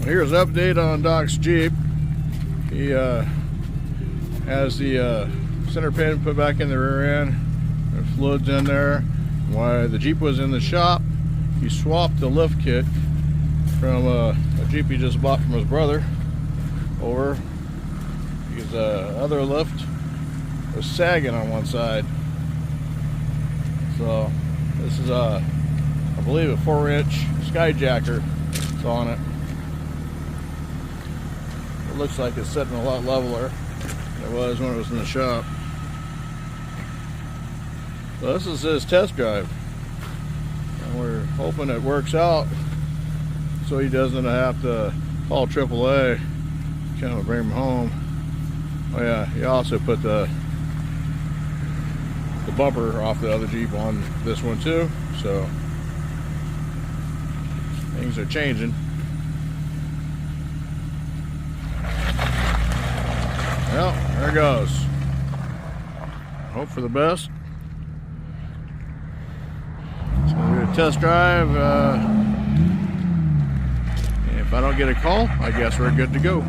Here's an update on Doc's Jeep. He has the center pin put back in the rear end. There's fluids in there. While the Jeep was in the shop, he swapped the lift kit from a Jeep he just bought from his brother over. Because the other lift was sagging on one side. So this is I believe a 4-inch skyjacker. It's on it. It looks like it's sitting a lot leveler than it was when it was in the shop. So this is his test drive, and we're hoping it works out so he doesn't have to call AAA kind of bring him home. Oh yeah, he also put the bumper off the other Jeep on this one too, so things are changing. Well, there it goes. Hope for the best. So we're gonna test drive. If I don't get a call, I guess we're good to go.